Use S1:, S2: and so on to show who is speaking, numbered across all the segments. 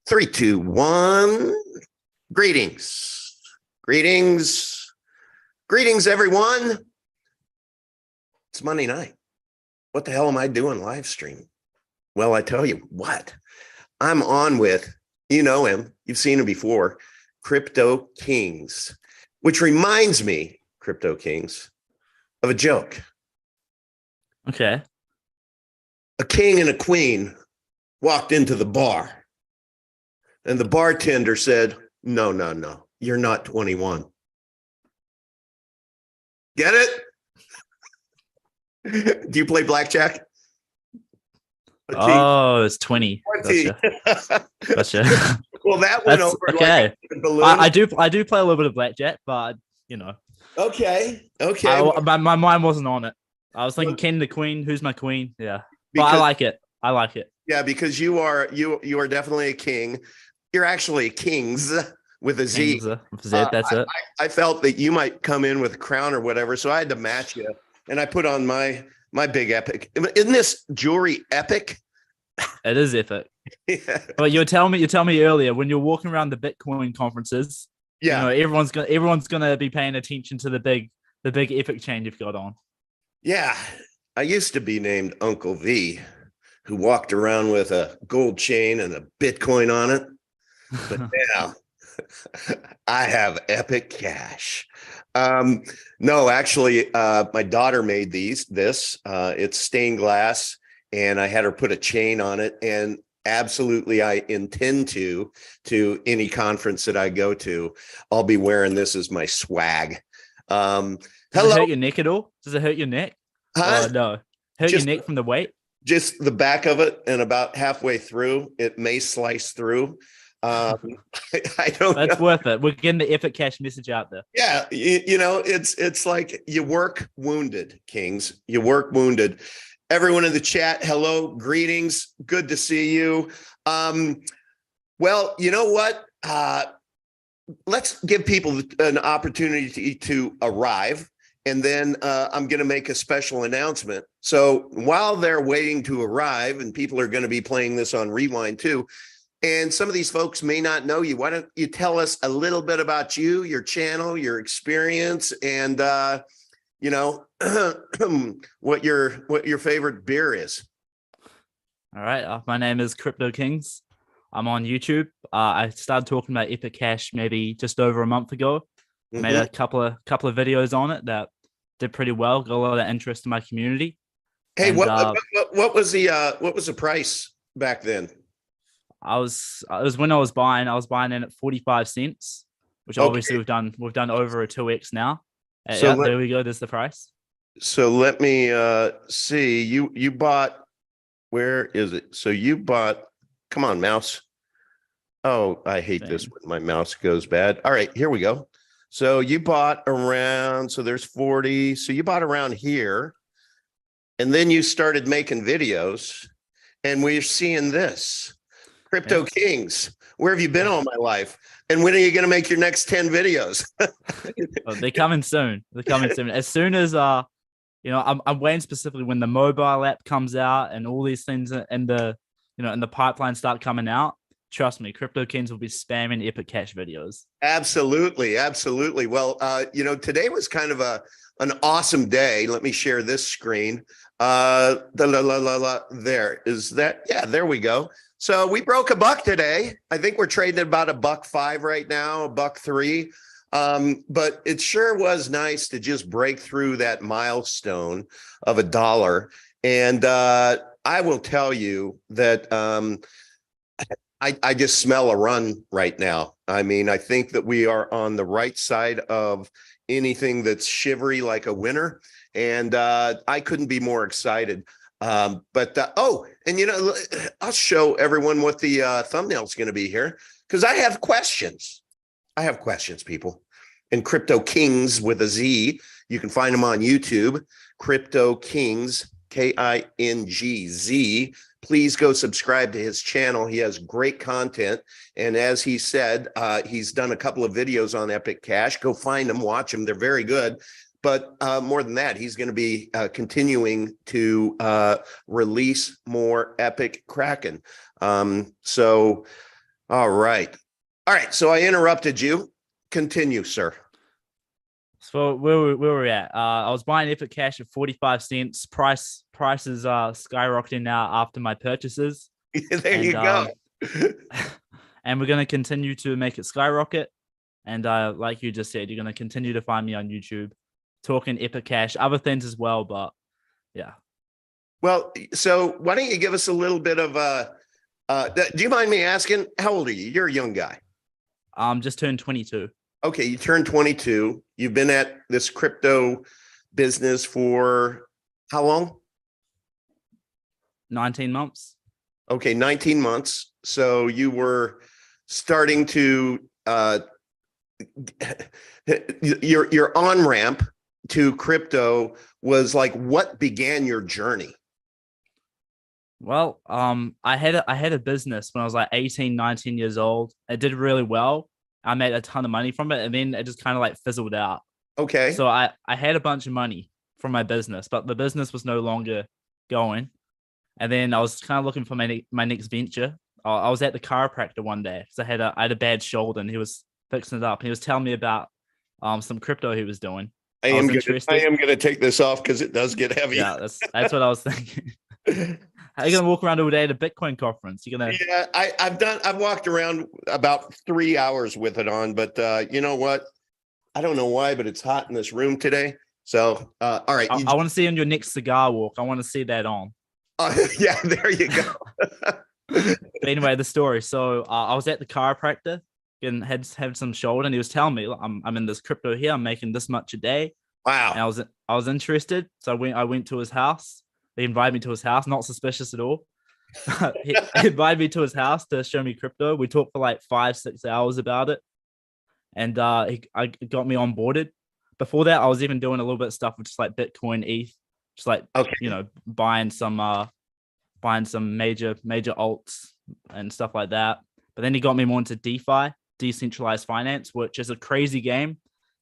S1: Three, two, one. Greetings. Greetings. Greetings, everyone. It's Monday night. What the hell am I doing live stream? Well, I tell you what, I'm on with, you know him, you've seen him before, Crypto Kingz, which reminds me, Crypto Kingz, of a joke.
S2: Okay.
S1: A king and a queen walked into the bar. And the bartender said, no, you're not 21. Get it? Do you play blackjack?
S2: Oh, it's 20.
S1: 20.
S2: Gotcha.
S1: Well, that went over
S2: okay.
S1: like a balloon.
S2: I do play a little bit of blackjack, but you know.
S1: Okay.
S2: My mind wasn't on it. I was thinking king the queen. Who's my queen? Yeah. But I like it.
S1: Yeah, because you are definitely a king. You're actually a Kingz with a Z.
S2: That's it.
S1: I felt that you might come in with a crown or whatever, so I had to match you. And I put on my big epic. Isn't this jewelry epic?
S2: It is epic.
S1: Yeah.
S2: But you tell me earlier when you're walking around the Bitcoin conferences,
S1: yeah,
S2: you know, everyone's gonna be paying attention to the big epic chain you've got on.
S1: Yeah. I used to be named Uncle V, who walked around with a gold chain and a Bitcoin on it. But now I have epic cash. No, actually, my daughter made this. It's stained glass, and I had her put a chain on it. And absolutely, I intend to any conference that I go to, I'll be wearing this as my swag.
S2: Does it hurt your neck at all? Does it hurt your neck?
S1: Huh?
S2: Oh, no. Hurt your neck from the weight?
S1: Just the back of it, and about halfway through, it may slice through. I don't
S2: That's
S1: know.
S2: worth it. We're getting the epic cash message out there.
S1: Yeah, you know, it's like you work wounded, Kingz. You work wounded. Everyone in the chat, hello, greetings. Good to see you. Well, you know what? Let's give people an opportunity to arrive. And then I'm going to make a special announcement. So while they're waiting to arrive, and people are going to be playing this on Rewind too, and some of these folks may not know you, why don't you tell us a little bit about you, your channel, your experience, and you know, what your favorite beer is.
S2: All right. My name is Crypto Kingz. I'm on YouTube. I started talking about epic cash maybe just over a month ago. Made a couple of videos on it that did pretty well. Got a lot of interest in my community.
S1: Hey, and, what was the price back then?
S2: It was when I was buying in at 45 cents, which obviously we've done over a 2x now. So there we go. There's the price.
S1: So let me see. You bought, where is it? So you bought, come on, mouse. Oh, I hate this when my mouse goes bad. All right, here we go. So you bought around, so there's 40. So you bought around here, and then you started making videos, and we're seeing this. Crypto Kingz, where have you been all my life? And when are you going to make your next 10 videos?
S2: They're coming soon. As soon as, you know, I'm waiting specifically when the mobile app comes out and all these things in the pipeline start coming out. Trust me, Crypto Kingz will be spamming epic cash videos. Absolutely.
S1: Well, you know, today was kind of an awesome day. Let me share this screen. There is that. Yeah, there we go. So we broke $1 today. I think we're trading at about $1.05 right now, $1.03. But it sure was nice to just break through that milestone of $1. And I will tell you that I just smell a run right now. I mean, I think that we are on the right side of anything that's shivery like a winner. And I couldn't be more excited. Oh, and you know, I'll show everyone what the thumbnail is going to be here, because I have questions. People. And Crypto Kingz with a Z. You can find him on YouTube. Crypto Kingz, Kingz. Please go subscribe to his channel. He has great content. And as he said, he's done a couple of videos on Epic Cash. Go find them, watch them. They're very good. But more than that, he's going to be continuing to release more Epic Kraken. So All right. All right. So I interrupted you. Continue, sir.
S2: So where were we at? I was buying Epic Cash at 45 cents. Prices are skyrocketing now after my purchases.
S1: There you go.
S2: And we're going to continue to make it skyrocket. And like you just said, you're going to continue to find me on YouTube talking Epic Cash, other things as well. But yeah.
S1: Well, so why don't you give us a little bit of do you mind me asking, how old are you? You're a young guy.
S2: Just turned 22.
S1: Okay, you turned 22. You've been at this crypto business for how long?
S2: 19 months.
S1: Okay, 19 months. So you were starting to your on-ramp to crypto was like, what began your journey?
S2: Well, I had a business when I was like 18, 19 years old. It did really well. I made a ton of money from it, and then it just kind of like fizzled out.
S1: Okay.
S2: So I had a bunch of money from my business, but the business was no longer going. And then I was kind of looking for my next venture. I was at the chiropractor one day because I had a bad shoulder, and he was fixing it up. And he was telling me about some crypto he was doing.
S1: I am gonna take this off because it does get heavy.
S2: Yeah, that's what I was thinking. How are you gonna walk around all day at a Bitcoin conference? You're gonna
S1: Yeah, I've walked around about 3 hours with it on, but you know what? I don't know why, but it's hot in this room today. So all right.
S2: I want to see on your next cigar walk. I want to see that on.
S1: Yeah, there you go.
S2: But anyway, the story. So I was at the chiropractor and had some shoulder, and he was telling me, I'm in this crypto here. I'm making this much a day.
S1: Wow.
S2: And I was interested, so I went to his house. He invited me to his house, not suspicious at all. he invited me to his house to show me crypto. We talked for like 5-6 hours about it, and I got me onboarded. Before that, I was even doing a little bit of stuff with just like Bitcoin, ETH, just like buying some major alts and stuff like that. But then he got me more into DeFi, decentralized finance, which is a crazy game.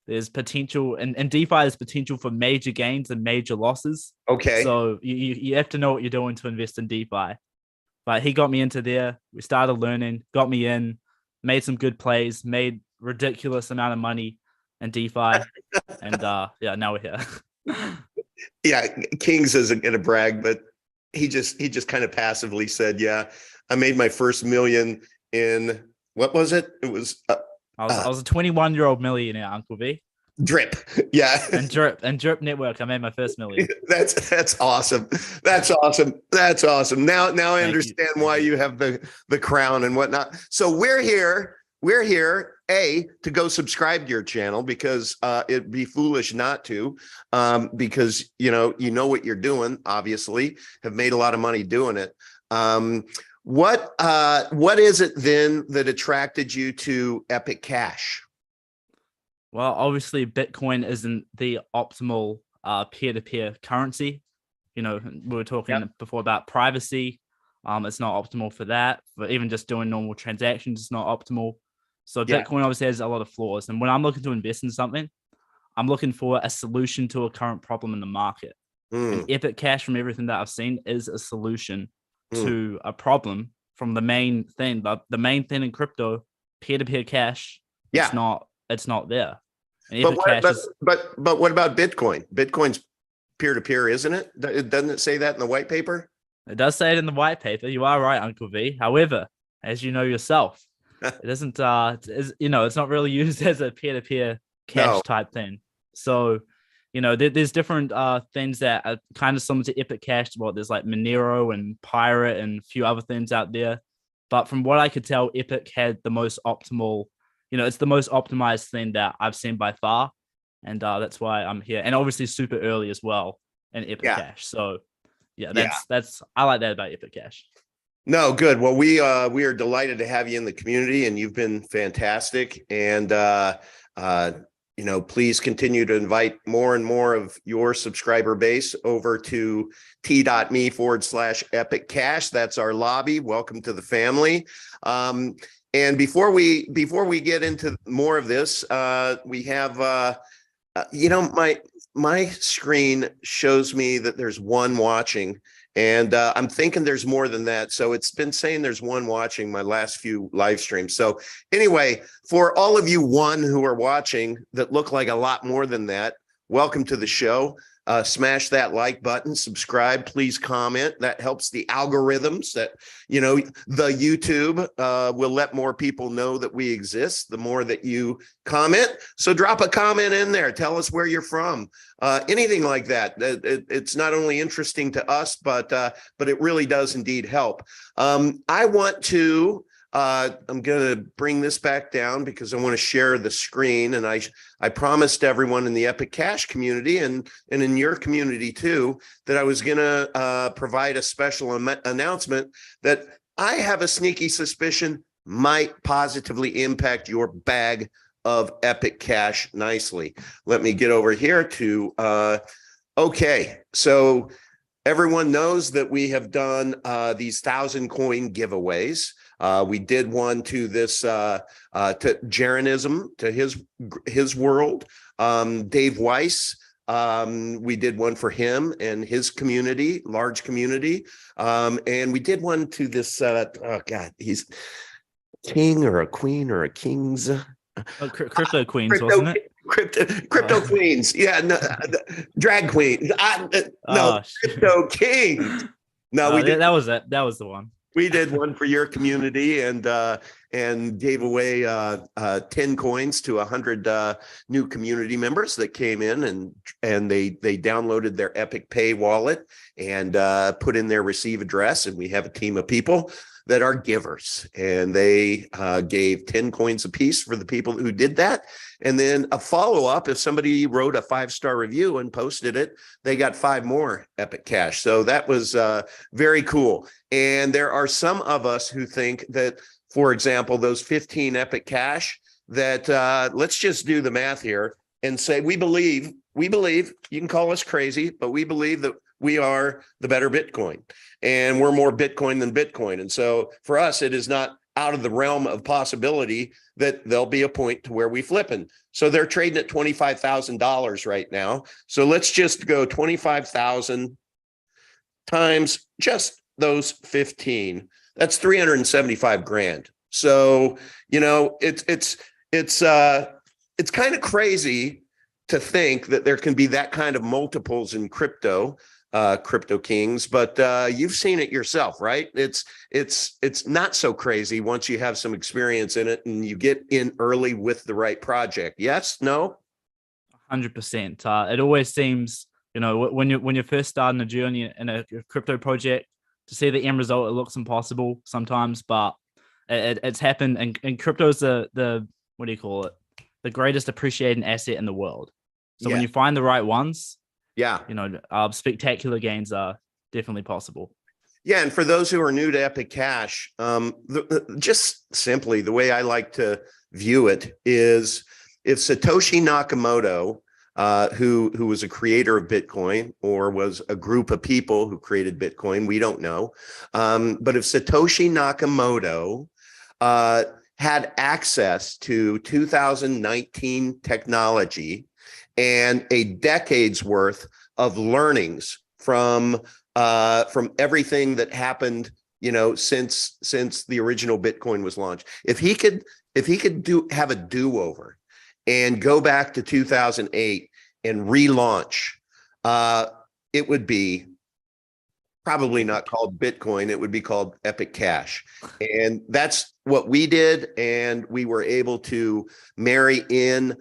S2: There's potential, and DeFi is potential for major gains and major losses.
S1: Okay.
S2: So you have to know what you're doing to invest in DeFi. But he got me into there. We started learning, got me in, made some good plays, made ridiculous amount of money in DeFi. And now we're here.
S1: Yeah, Kingz isn't gonna brag, but he just kind of passively said, yeah, I made my first million in, what was it? It was
S2: I was a 21-year-old millionaire, Uncle V.
S1: Drip. Yeah.
S2: And Drip Network. I made my first million.
S1: That's awesome. That's awesome. Now I understand why you have the crown and whatnot. So we're here to go subscribe to your channel because it'd be foolish not to, because you know what you're doing, obviously, have made a lot of money doing it. What is it then that attracted you to Epic Cash?
S2: Well, obviously, Bitcoin isn't the optimal peer-to-peer currency. We were talking before about privacy. It's not optimal for that. But even just doing normal transactions, it's not optimal. So Bitcoin obviously has a lot of flaws. And when I'm looking to invest in something, I'm looking for a solution to a current problem in the market. And Epic Cash, from everything that I've seen, is a solution to a problem from the main thing. The main thing in crypto, peer-to-peer cash, it's not there. And
S1: but what about Bitcoin? Bitcoin's peer-to-peer, isn't it? Doesn't it say that in the white paper?
S2: It does say it in the white paper. You are right, Uncle V. However, as you know yourself, it isn't it's not really used as a peer-to-peer cash type thing. So there's different things that are kind of similar to Epic Cash. Well, there's like Monero and Pirate and a few other things out there. But from what I could tell, Epic had the most optimal, it's the most optimized thing that I've seen by far. And that's why I'm here. And obviously super early as well in Epic Cash. So that's I like that about Epic Cash.
S1: No, good. Well, we are delighted to have you in the community, and you've been fantastic. And please continue to invite more and more of your subscriber base over to t.me/Epic Cash. That's our lobby. Welcome to the family. And before we get into more of this, we have my screen shows me that there's one watching, And I'm thinking there's more than that. So it's been saying there's one watching my last few live streams. So anyway, for all of you who are watching that look like a lot more than that, welcome to the show. Smash that like button, subscribe, please comment. That helps the algorithms that, the YouTube will let more people know that we exist the more that you comment. So drop a comment in there. Tell us where you're from. Anything like that. It's not only interesting to us, but it really does indeed help. I want to I'm going to bring this back down because I want to share the screen. And I promised everyone in the Epic Cash community and in your community too, that I was going to provide a special announcement that I have a sneaky suspicion might positively impact your bag of Epic Cash nicely. Let me get over here to, okay. So everyone knows that we have done these 1,000 coin giveaways. We did one to this to Jaronism, to his world. Dave Weiss, we did one for him and his community, large community. And we did one to this, oh God, he's king or a queen or a king's.
S2: Crypto Kingz, wasn't it?
S1: Crypto Kingz. Yeah, no, drag queen. No, Crypto Kingz. No, we did.
S2: That was it. That was the one.
S1: We did one for your community and gave away 10 coins to 100 new community members that came in and they downloaded their Epic Pay wallet and put in their receive address. And we have a team of people that are givers, and they gave 10 coins a piece for the people who did that. And then a follow-up, if somebody wrote a 5-star review and posted it, they got 5 more Epic Cash. So that was very cool. And there are some of us who think that, for example, those 15 Epic Cash, that let's just do the math here and say we believe, you can call us crazy, but we believe that we are the better Bitcoin and we're more Bitcoin than Bitcoin. And so for us, it is not out of the realm of possibility that there'll be a point to where we flipping. So they're trading at $25,000 right now. So let's just go 25,000 times just those 15. That's 375 grand. So, it's kind of crazy to think that there can be that kind of multiples in Crypto Kingz, but you've seen it yourself, right? It's not so crazy once you have some experience in it and you get in early with the right project. Yes, no?
S2: 100%. It always seems, when you're first starting a journey in a crypto project, to see the end result, it looks impossible sometimes, but it's happened. And crypto is the what do you call it? The greatest appreciating asset in the world. So when you find the right ones, spectacular gains are definitely possible.
S1: Yeah, and for those who are new to Epic Cash, just simply the way I like to view it is, if Satoshi Nakamoto, who was a creator of Bitcoin or was a group of people who created Bitcoin, we don't know, but if Satoshi Nakamoto had access to 2019 technology and a decade's worth of learnings from everything that happened, since the original Bitcoin was launched. If he could have a do-over and go back to 2008 and relaunch, it would be probably not called Bitcoin. It would be called Epic Cash. And that's what we did. And we were able to marry in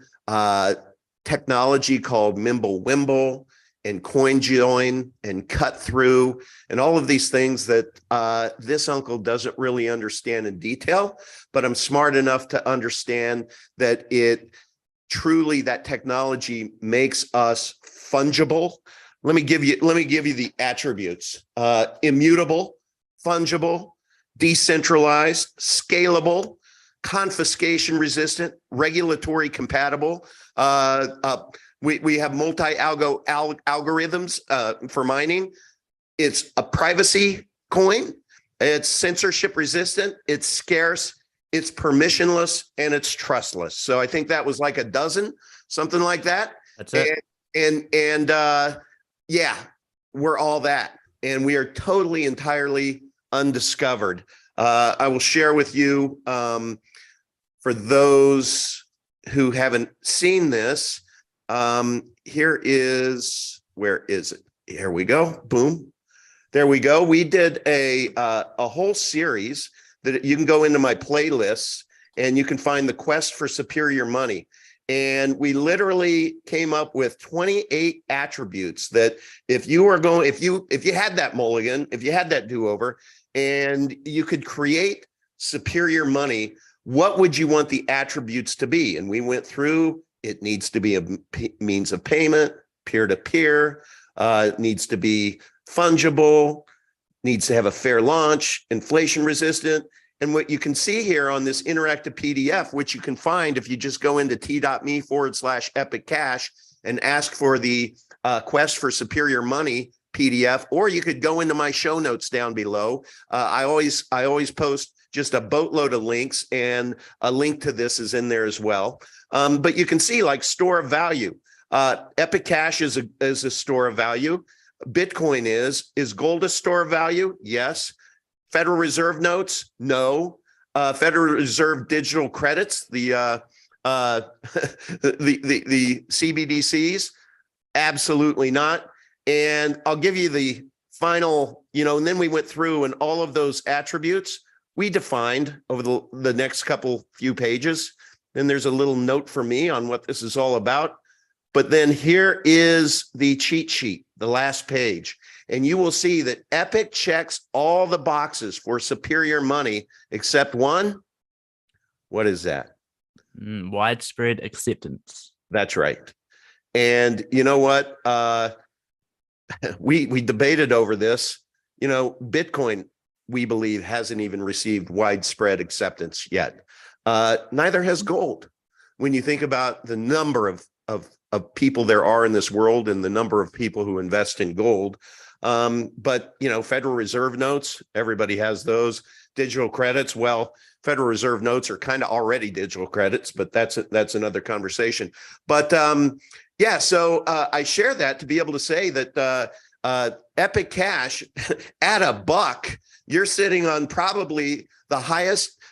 S1: technology called Mimblewimble and CoinJoin and Cut Through and all of these things that this uncle doesn't really understand in detail, but I'm smart enough to understand that that technology makes us fungible. Let me give you the attributes: immutable, fungible, decentralized, scalable, confiscation resistant, regulatory compatible. We have multi-algo algorithms for mining. It's a privacy coin. It's censorship resistant. It's scarce. It's permissionless, and it's trustless. So I think that was like a dozen, something like that.
S2: That's it.
S1: And yeah, we're all that. and we are totally, entirely undiscovered. I will share with you, for those who haven't seen this, here is, where is it? Here we go. Boom. There we go. We did a whole series that you can go into my playlists and you can find the quest for superior money. And we literally came up with 28 attributes that if you were going, if you had that mulligan, if you had that do-over and you could create superior money, what would you want the attributes to be? And we went through, it needs to be a means of payment, peer-to-peer, it needs to be fungible, needs to have a fair launch, inflation resistant. And what you can see here on this interactive PDF, which you can find if you just go into t.me/epic cash and ask for the quest for superior money PDF, or you could go into my show notes down below. I always post just a boatload of links, and a link to this is in there as well. But you can see like store of value. Epic Cash is a store of value. Bitcoin is gold a store of value? Yes. Federal Reserve notes? No. Federal Reserve digital credits, the CBDCs? Absolutely not. And I'll give you the final, and then we went through and all of those attributes we defined over the next few pages. Then there's a little note for me on what this is all about. But then here is the cheat sheet, the last page. And you will see that Epic checks all the boxes for superior money, except one. What is that?
S2: Widespread acceptance.
S1: That's right. And you know what? We debated over this. Bitcoin, we believe, hasn't even received widespread acceptance yet. Neither has gold. When you think about the number of people there are in this world and the number of people who invest in gold. But Federal Reserve notes, everybody has those. Digital credits, well, Federal Reserve notes are kind of already digital credits, but that's another conversation. But yeah, so I share that to be able to say that Epic Cash at $1, you're sitting on probably the highest,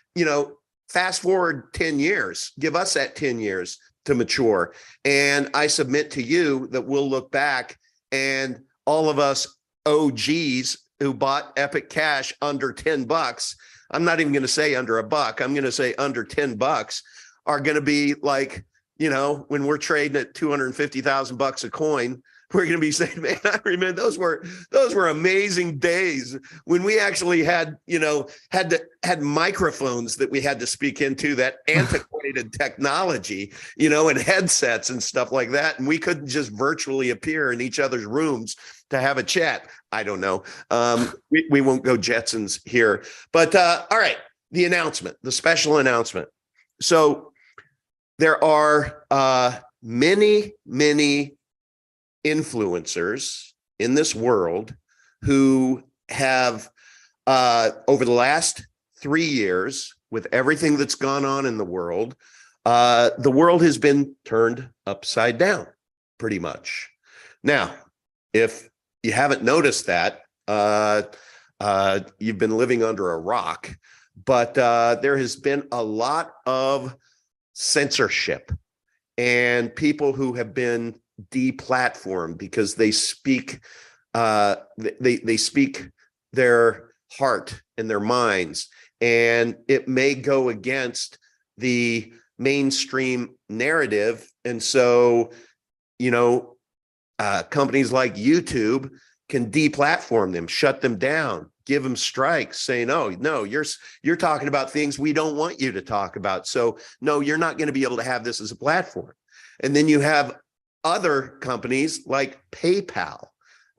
S1: fast forward 10 years, give us that 10 years to mature. And I submit to you that we'll look back and all of us OGs who bought Epic Cash under $10, I'm not even going to say under $1, I'm going to say under $10, are going to be like, when we're trading at 250,000 bucks a coin, we're going to be saying, man, I remember those were amazing days when we actually had microphones that we had to speak into, that antiquated technology, and headsets and stuff like that. And we couldn't just virtually appear in each other's rooms to have a chat. I don't know. We won't go Jetsons here, but all right. The announcement, the special announcement. So there are many influencers in this world who have, over the last 3 years, with everything that's gone on in the world has been turned upside down, pretty much. Now, if you haven't noticed that, you've been living under a rock, but there has been a lot of censorship and people who have been deplatformed because they speak they speak their heart and their minds, and it may go against the mainstream narrative. And so companies like YouTube can deplatform them, shut them down, give them strikes, saying, no, you're talking about things we don't want you to talk about, so no, you're not going to be able to have this as a platform. And then you have other companies like PayPal,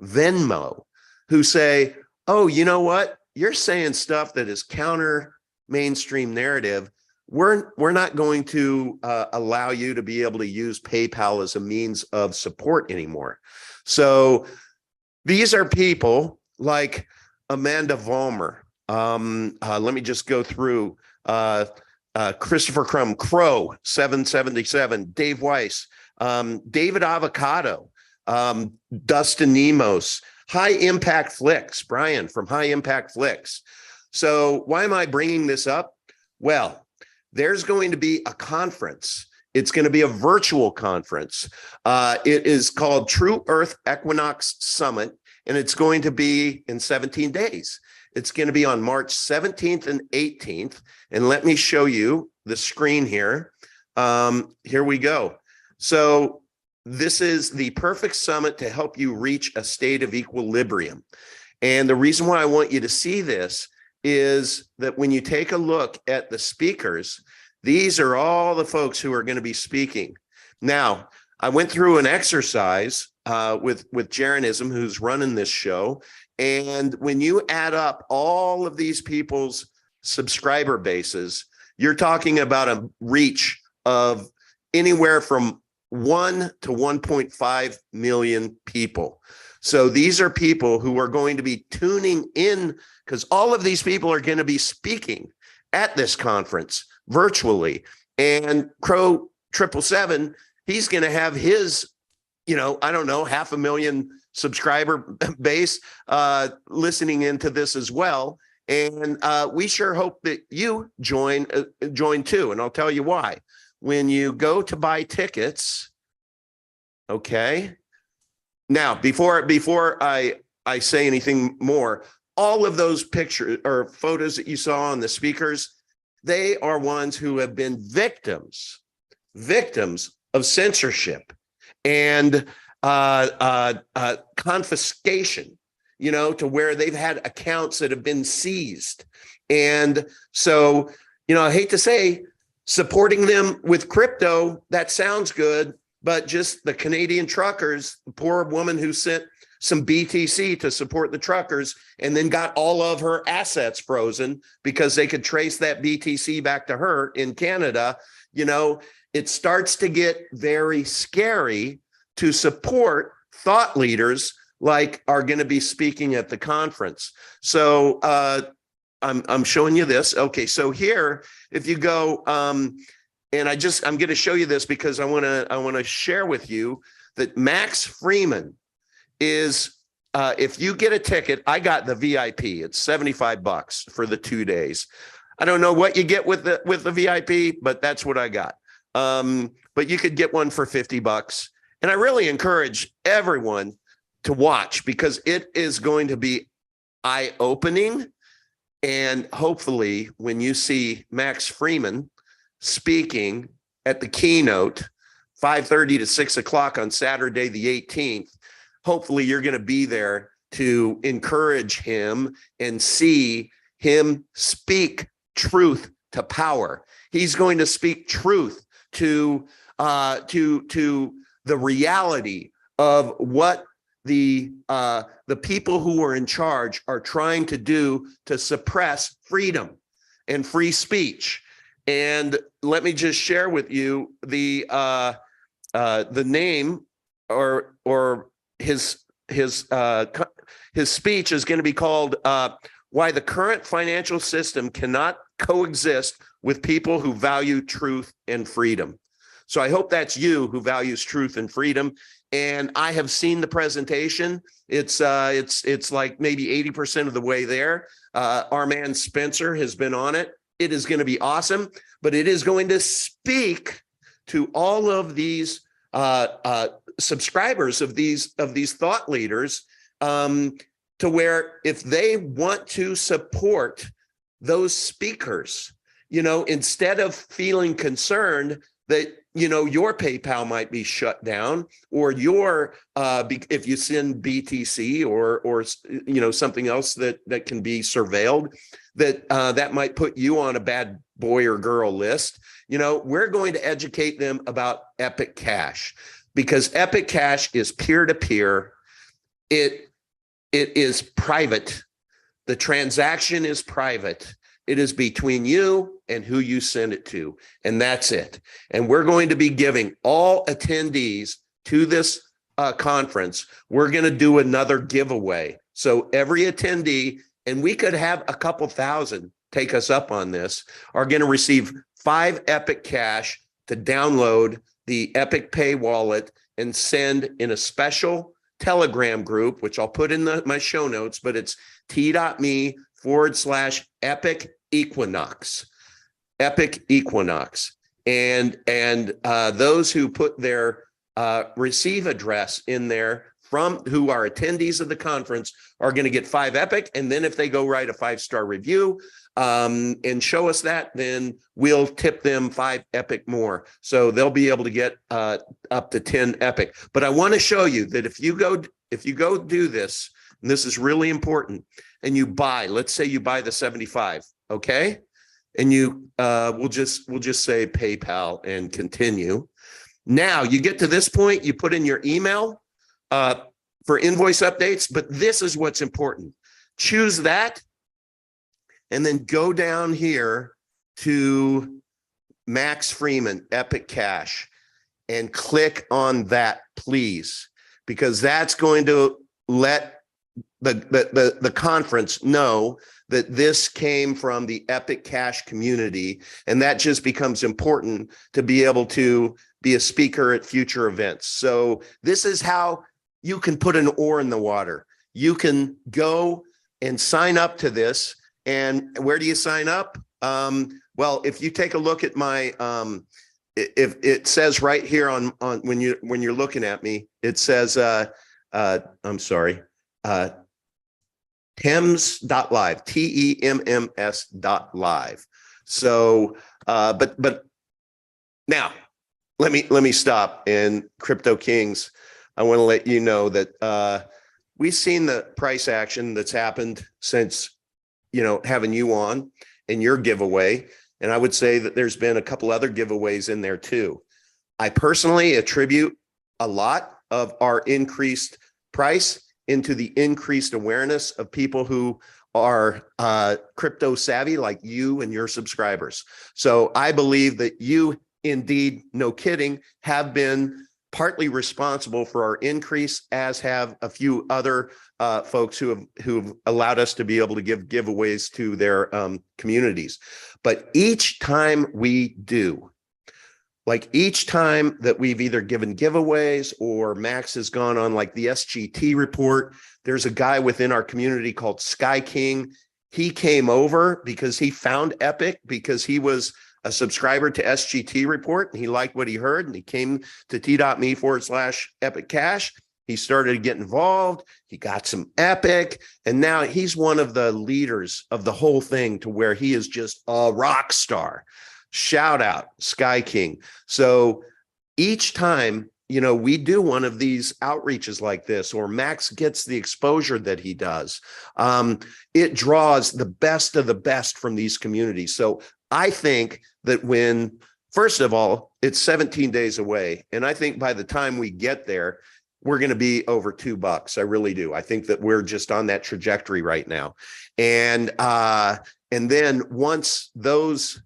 S1: Venmo, who say, oh, you know what? You're saying stuff that is counter mainstream narrative. We're not going to allow you to be able to use PayPal as a means of support anymore. So these are people like Amanda Vollmer. Let me just go through. Christopher Crow, 777, Dave Weiss, David Avocado, Dustin Nemos, High Impact Flicks, Brian from High Impact Flicks. So why am I bringing this up? Well, there's going to be a conference. It's going to be a virtual conference. It is called True Earth Equinox Summit, and it's going to be in 17 days. It's going to be on March 17th and 18th. And let me show you the screen here. Here we go. So this is the perfect summit to help you reach a state of equilibrium. And the reason why I want you to see this is that when you take a look at the speakers, these are all the folks who are going to be speaking. Now, I went through an exercise with Jaronism, who's running this show. And when you add up all of these people's subscriber bases, you're talking about a reach of anywhere from 1 to 1.5 million people. So these are people who are going to be tuning in, because all of these people are going to be speaking at this conference virtually. And Crow 777, he's going to have his, I don't know, 500,000 subscriber base listening into this as well. And we sure hope that you join too. And I'll tell you why. When you go to buy tickets, okay. Now, before I say anything more, all of those pictures or photos that you saw on the speakers, they are ones who have been victims of censorship and confiscation, to where they've had accounts that have been seized. And so, I hate to say, supporting them with crypto, that sounds good, but just the Canadian truckers, the poor woman who sent some BTC to support the truckers and then got all of her assets frozen because they could trace that BTC back to her in Canada, it starts to get very scary to support thought leaders like are going to be speaking at the conference. So I'm showing you this. Okay, so here, if you go, and I'm going to show you this because I want to share with you that Max Freeman is, if you get a ticket, I got the VIP. It's $75 for the 2 days. I don't know what you get with the VIP, but that's what I got. But you could get one for $50. And I really encourage everyone to watch because it is going to be eye-opening. And hopefully when you see Max Freeman speaking at the keynote, 5:30 to 6 o'clock on Saturday, the 18th, hopefully you're going to be there to encourage him and see him speak truth to power. He's going to speak truth to the reality of what the people who are in charge are trying to do to suppress freedom and free speech. And let me just share with you the name or his speech is going to be called "Why the Current Financial System Cannot Coexist with People Who Value Truth and Freedom." So I hope that's you who values truth and freedom. And I have seen the presentation. It's like maybe 80% of the way there. Our man Spencer has been on it. It is going to be awesome, but it is going to speak to all of these subscribers of these thought leaders, to where if they want to support those speakers, instead of feeling concerned that your PayPal might be shut down, or if you send BTC or something else that can be surveilled, that might put you on a bad boy or girl list. We're going to educate them about Epic Cash, because Epic Cash is peer-to-peer. It is private. The transaction is private. It is between you and who you send it to, and that's it. And we're going to be giving all attendees to this conference, we're going to do another giveaway. So every attendee, and we could have a couple thousand take us up on this, are going to receive 5 Epic Cash to download the Epic Pay wallet and send in a special Telegram group, which I'll put in my show notes, but it's t.me/Epic Equinox. Epic Equinox. And those who put their receive address in there from who are attendees of the conference are going to get 5 Epic. And then if they go write a 5-star review and show us that, then we'll tip them 5 Epic more. So they'll be able to get up to 10 Epic. But I want to show you that if you go do this, and this is really important, and you buy, let's say you buy the 75, okay? And you we'll just say PayPal and continue. Now you get to this point, you put in your email for invoice updates, but this is what's important. Choose that and then go down here to Max Freeman, Epic Cash, and click on that, please, because that's going to let the conference know that this came from the Epic Cash community, and that just becomes important to be able to be a speaker at future events. So this is how you can put an oar in the water. You can go and sign up to this. And where do you sign up? Well, if you take a look at my, if it says right here on when you're looking at me, it says, I'm sorry, Tems.live, TEMMS.live. So, but now let me stop. And Crypto Kingz, I want to let you know that we've seen the price action that's happened since, having you on and your giveaway. And I would say that there's been a couple other giveaways in there too. I personally attribute a lot of our increased price into the increased awareness of people who are crypto savvy like you and your subscribers. So I believe that you indeed, no kidding, have been partly responsible for our increase, as have a few other folks who've allowed us to be able to give giveaways to their communities. But each time we do, like each time that we've either given giveaways or Max has gone on like the SGT report, there's a guy within our community called Sky King. He came over because he found Epic because he was a subscriber to SGT report and he liked what he heard and he came to t.me/Epic Cash. He started to get involved. He got some Epic, and now he's one of the leaders of the whole thing to where he is just a rock star. Shout out Sky King. So each time, we do one of these outreaches like this, or Max gets the exposure that he does, it draws the best of the best from these communities. So I think that first of all, it's 17 days away. And I think by the time we get there, we're going to be over $2. I really do. I think that we're just on that trajectory right now. And then once those,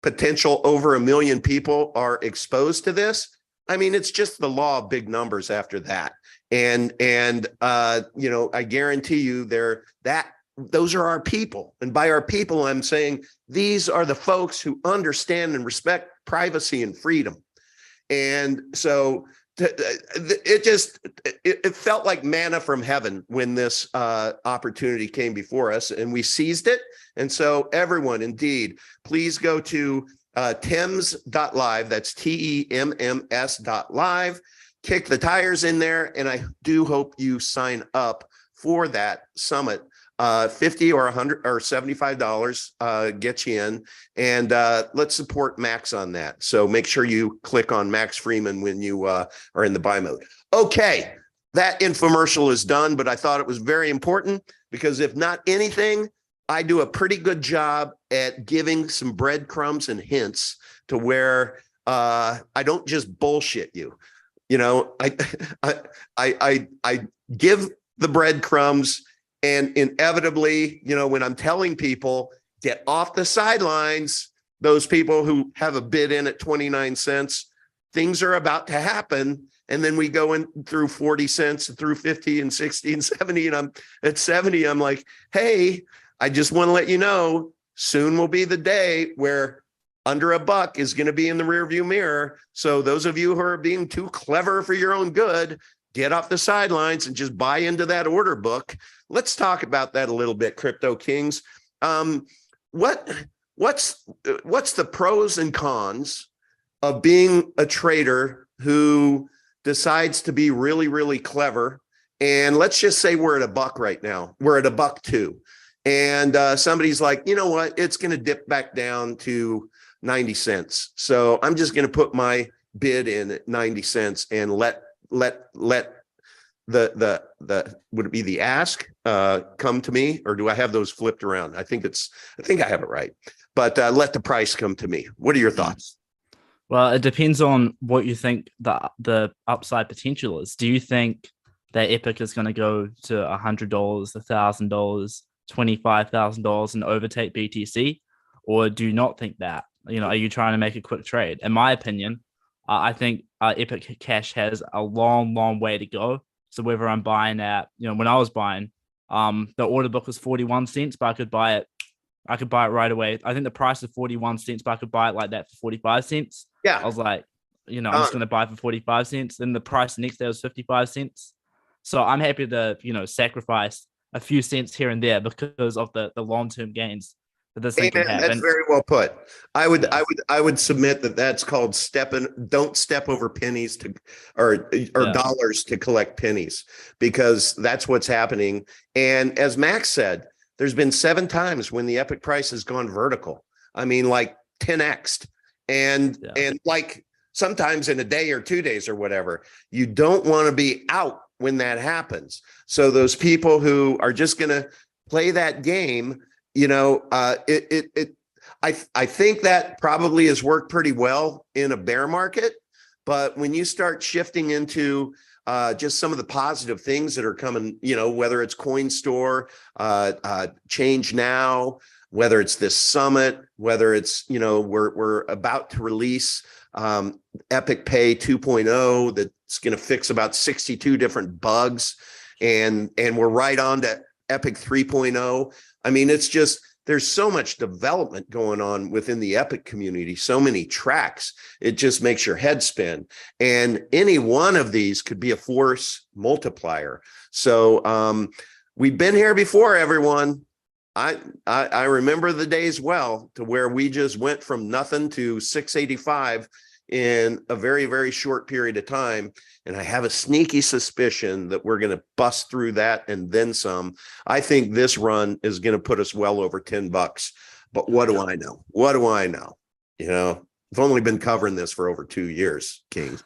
S1: potential over 1 million people are exposed to this, I mean, it's just the law of big numbers after that. And I guarantee you those are our people. And by our people, I'm saying these are the folks who understand and respect privacy and freedom. And so it felt like manna from heaven when this opportunity came before us, and we seized it. And so everyone, indeed, please go to Tems.live. That's TEMMS.live. Kick the tires in there. And I do hope you sign up for that summit. $50 or $100 or $75 get you in, and let's support Max on that. So make sure you click on Max Freeman when you are in the buy mode. Okay, that infomercial is done, but I thought it was very important because if not anything, I do a pretty good job at giving some breadcrumbs and hints to where I don't just bullshit you. I give the breadcrumbs. And inevitably, when I'm telling people, get off the sidelines, those people who have a bid in at 29 cents, things are about to happen. And then we go in through 40 cents through 50 and 60 and 70. And I'm at 70. I'm like, hey, I just want to let you know, soon will be the day where under $1 is going to be in the rearview mirror. So those of you who are being too clever for your own good, get off the sidelines and just buy into that order book. Let's talk about that a little bit, Crypto Kingz. What's the pros and cons of being a trader who decides to be really, really clever? And let's just say we're at $1 right now. We're at $1.02. And somebody's like, you know what? It's going to dip back down to 90 cents. So I'm just going to put my bid in at 90 cents and let the would it be the ask come to me, or do I have those flipped around? I think I have it right, but let the price come to me. What are your thoughts?
S2: Well, it depends on what you think the upside potential is. Do you think that Epic is going to go to $100, $1,000, $25,000 and overtake BTC, or do you not think that? Are you trying to make a quick trade? In my opinion, I think Epic Cash has a long, long way to go. So whether I'm buying at, when I was buying, the order book was 41 cents, but I could buy it right away. I think the price is 41 cents, but I could buy it like that for 45 cents.
S1: Yeah.
S2: I was like, I'm just going to buy it for 45 cents. Then the price the next day was 55 cents. So I'm happy to, sacrifice a few cents here and there because of the long-term gains that this thing can have.
S1: That's very well put. I would submit that that's called don't step over pennies or dollars to collect pennies, because that's what's happening. And as Max said, there's been 7 times when the Epic price has gone vertical. I mean, like 10x'd, and like sometimes in a day or 2 days or whatever. You don't want to be out when that happens. So those people who are just going to play that game, I think that probably has worked pretty well in a bear market. But when you start shifting into just some of the positive things that are coming, whether it's CoinStore, Change Now, whether it's this summit, whether it's, we're about to release Epic Pay 2.0 that's going to fix about 62 different bugs, and we're right on to Epic 3.0. I mean, it's just, there's so much development going on within the Epic community, so many tracks. It just makes your head spin. And any one of these could be a force multiplier. So we've been here before, everyone. I remember the days well, to where we just went from nothing to 685 in a very, very short period of time. And I have a sneaky suspicion that we're going to bust through that and then some. I think this run is going to put us well over $10. But what do I know? What do I know? I've only been covering this for over 2 years, King.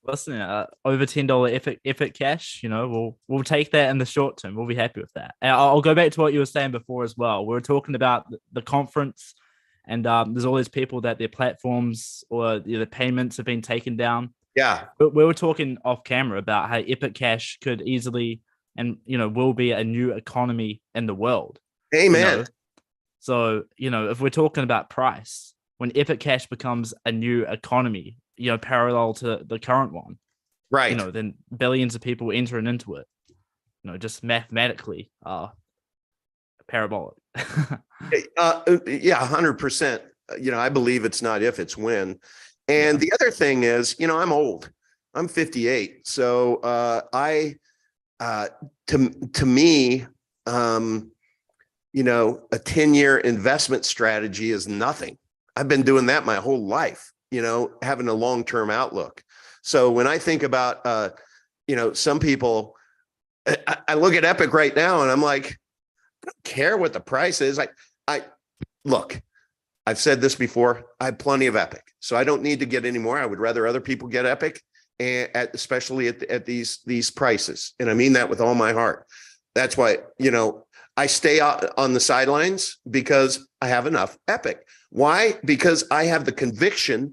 S2: Listen, over $10 Epic Cash, we'll take that in the short term. We'll be happy with that. And I'll go back to what you were saying before as well. We were talking about the conference, and there's all these people that their platforms or the payments have been taken down.
S1: Yeah.
S2: We were talking off camera about how Epic Cash could easily and, will be a new economy in the world.
S1: Amen.
S2: So, if we're talking about price, when Epic Cash becomes a new economy, parallel to the current one,
S1: right?
S2: Then billions of people entering into it, just mathematically, parabolic.
S1: Yeah, 100%. I believe it's not if, it's when. And the other thing is, I'm old. I'm 58. So to me, a 10-year investment strategy is nothing. I've been doing that my whole life, having a long-term outlook. So when I think about, some people, I look at Epic right now and I'm like, I don't care what the price is. Look, I've said this before. I have plenty of Epic, so I don't need to get any more. I would rather other people get Epic, and especially at these prices. And I mean that with all my heart. That's why, I stay on the sidelines, because I have enough Epic. Why? Because I have the conviction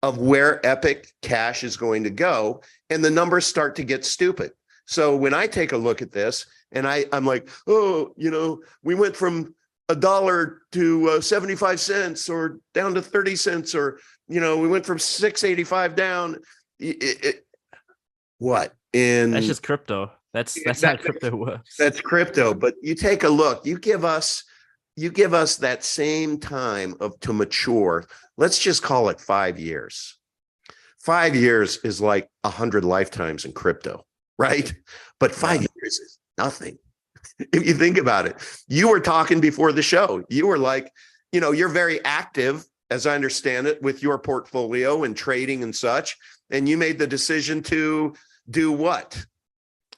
S1: of where Epic Cash is going to go, and the numbers start to get stupid. So when I take a look at this, and I'm like, oh, we went from $1 to 75 cents, or down to 30 cents, or, we went from 685 down. What?
S2: That's just crypto. That's how crypto works.
S1: That's crypto. But you take a look, you give us that same time to mature. Let's just call it 5 years. 5 years is like 100 lifetimes in crypto, right? But 5 years is nothing. If you think about it, you were talking before the show. You were like, you're very active, as I understand it, with your portfolio and trading and such. And you made the decision to do what?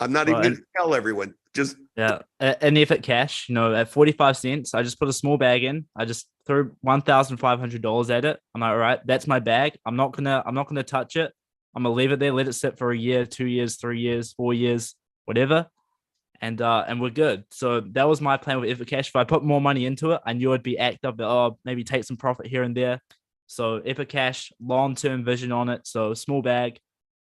S1: I'm not even going to tell everyone. Just
S2: an Epic Cash, at 45 cents, I just put a small bag in. I just threw $1,500 at it. I'm like, all right, that's my bag. I'm not gonna touch it. I'm gonna leave it there, let it sit for a year, 2 years, 3 years, 4 years, whatever. And we're good. So that was my plan with Epic Cash. If I put more money into it, I knew I'd be active, but maybe take some profit here and there. So Epic Cash, long-term vision on it. So small bag.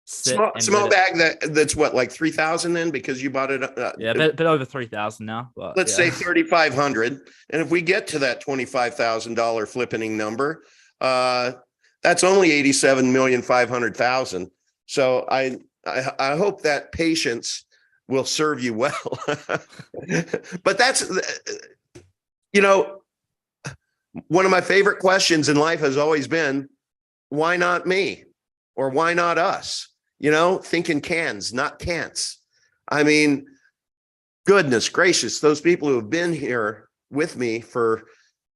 S1: Small bag that's what, like 3,000 then, because you bought it
S2: a bit over 3,000 now, but
S1: let's say 3,500, and if we get to that $25,000 flipping number, that's only 87,500,000. So I hope that patience will serve you well. But that's one of my favorite questions in life has always been, why not me, or why not us? Thinking cans, not can'ts. I mean, goodness gracious, those people who have been here with me for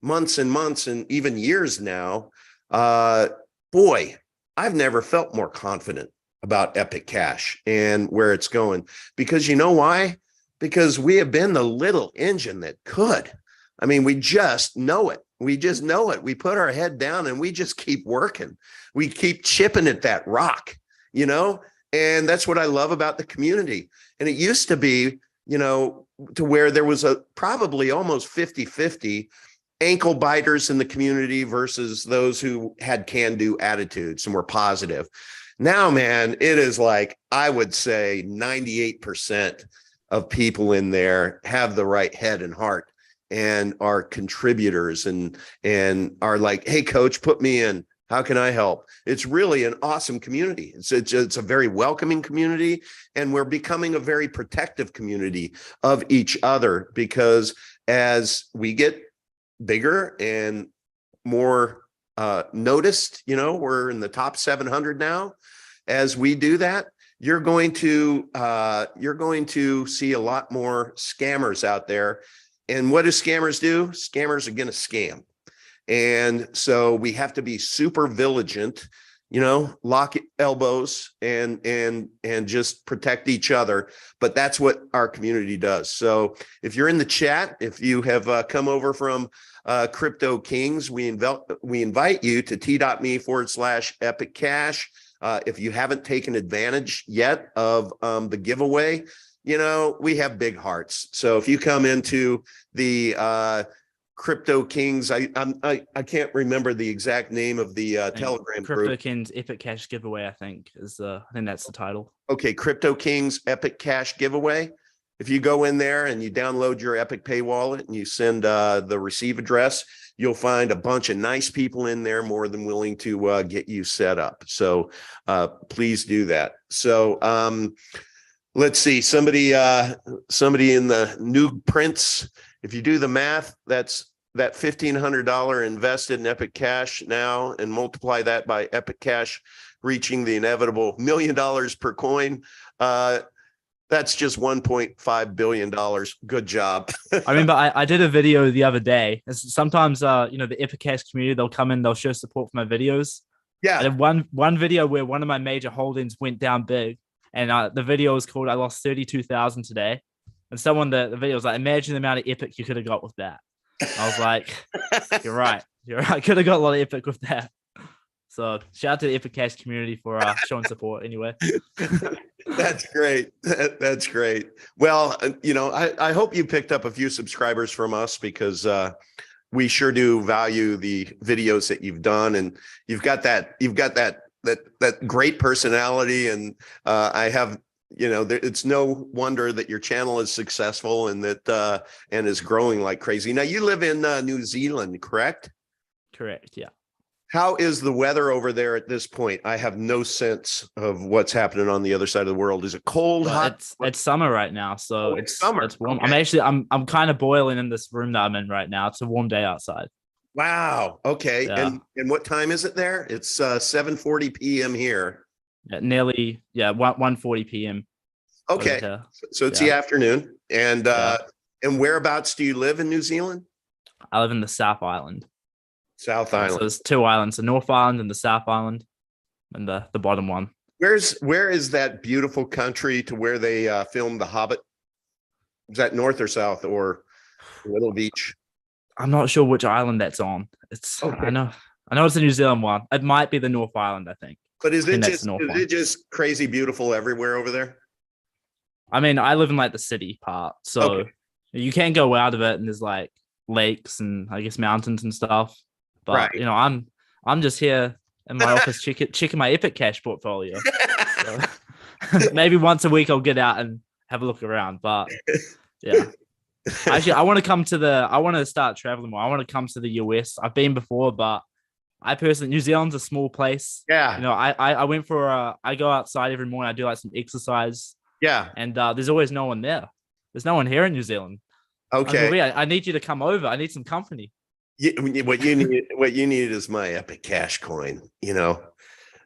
S1: months and months and even years now, boy, I've never felt more confident about Epic Cash and where it's going. Because you know why? Because we have been the little engine that could. I mean, we just know it. We just know it. We put our head down and we just keep working. We keep chipping at that rock. And that's what I love about the community. And it used to be, to where there was probably almost 50-50 ankle biters in the community versus those who had can-do attitudes and were positive. Now, man, it is like, I would say 98% of people in there have the right head and heart and are contributors and are like, hey, coach, put me in. How can I help? It's really an awesome community. It's a very welcoming community, and we're becoming a very protective community of each other, because as we get bigger and more noticed, we're in the top 700 now. As we do that, you're going to see a lot more scammers out there. And what do scammers do? Scammers are going to scam. And so we have to be super vigilant, lock elbows and just protect each other. But that's what our community does. So if you're in the chat, if you have come over from Crypto Kingz, we invite you to t.me/Epic Cash. If you haven't taken advantage yet of the giveaway, we have big hearts. So if you come into the Crypto Kingz, I can't remember the exact name of the Telegram
S2: Crypto
S1: group.
S2: Kingz Epic Cash giveaway, I think that's the title.
S1: Okay, Crypto Kingz Epic Cash giveaway. If you go in there and you download your Epic Pay wallet and you send the receive address, you'll find a bunch of nice people in there more than willing to get you set up. So please do that. So let's see, somebody in the new prints. If you do the math, that's that $1,500 invested in Epic Cash now, and multiply that by Epic Cash reaching the inevitable $1 million per coin. That's just $1.5 billion. Good job.
S2: I remember I did a video the other day. Sometimes, the Epic Cash community, they'll come in, they'll show support for my videos.
S1: Yeah.
S2: I did one video where one of my major holdings went down big, and the video was called "I lost 32,000 today." And someone, the video was like, imagine the amount of Epic you could have got with that. I was like, you're right. I could have got a lot of Epic with that. So shout out to the Epic Cash community for showing support anyway.
S1: That's great. That's great. Well, I hope you picked up a few subscribers from us, because we sure do value the videos that you've done, and you've got that great personality. And I have, it's no wonder that your channel is successful and that and is growing like crazy. Now, you live in New Zealand, correct?
S2: Correct. Yeah.
S1: How is the weather over there at this point? I have no sense of what's happening on the other side of the world. Is it cold, hot?
S2: It's summer right now, so it's
S1: summer.
S2: It's warm.
S1: Okay.
S2: I'm kind of boiling in this room that I'm in right now. It's a warm day outside.
S1: Wow. Okay.
S2: Yeah,
S1: And what time is it there? It's 7:40 p.m. here.
S2: yeah, nearly 1:40 p.m. over
S1: Okay.
S2: here.
S1: So it's the
S2: Yeah,
S1: afternoon.
S2: yeah.
S1: And whereabouts do you live in New Zealand?
S2: I live in the South Island.
S1: South
S2: Yeah, so
S1: Island.
S2: there's two islands: the North Island and the South Island, and the bottom one.
S1: Where is that beautiful country to where they filmed The Hobbit? Is that north or south or Little Beach?
S2: I'm not sure which island that's on. It's
S1: Okay.
S2: I know it's the New Zealand one. It might be the North Island.
S1: But
S2: I think that's the North
S1: is it
S2: one.
S1: just crazy beautiful everywhere over there?
S2: I mean, I live in like the city part, so
S1: Okay.
S2: you can't go out of it, and there's like lakes and I guess mountains and stuff. But
S1: Right.
S2: I'm just here in my office checking my Epic Cash portfolio. So maybe once a week I'll get out and have a look around. But yeah, actually, I want to start traveling more. I want to come to the US. I've been before, but I personally, New Zealand's a small place.
S1: Yeah.
S2: I went for I go outside every morning. I do like some exercise,
S1: Yeah.
S2: and there's always no one there. There's no one here in New Zealand. Uncle
S1: Okay.
S2: V, I need you to come over. I need some company.
S1: What you need is my Epic Cash coin.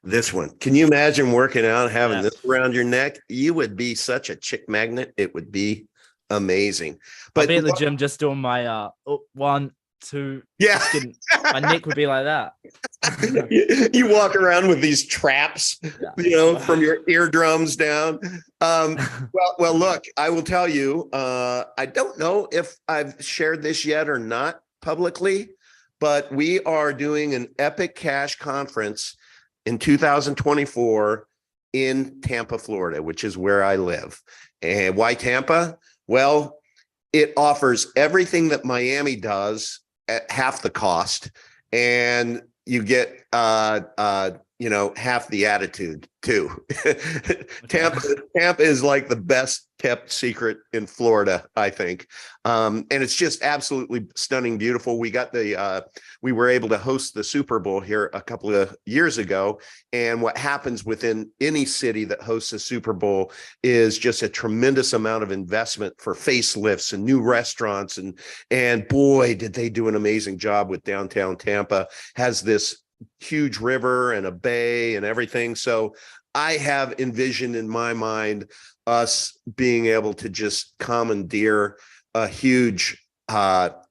S1: This one. Can you imagine working out and having
S2: Yeah.
S1: this around your neck? You would be such a chick magnet. It would be amazing.
S2: I'll
S1: But
S2: be at the gym just doing my 1, 2.
S1: yeah,
S2: Just getting, my neck would be like that.
S1: you walk around with these traps,
S2: Yeah.
S1: from your eardrums down. Well, look, I will tell you, I don't know if I've shared this yet or not publicly, but we are doing an Epic Cash conference in 2024 in Tampa, Florida, which is where I live. And why Tampa? Well, it offers everything that Miami does at half the cost, and you get half the attitude too. Tampa is like the best kept secret in Florida, I think. And it's just absolutely stunning, beautiful. We were able to host the Super Bowl here a couple of years ago. And what happens within any city that hosts a Super Bowl is just a tremendous amount of investment for facelifts and new restaurants. And boy, did they do an amazing job with downtown Tampa. Has this huge river and a bay and everything. So I have envisioned in my mind us being able to just commandeer a huge yacht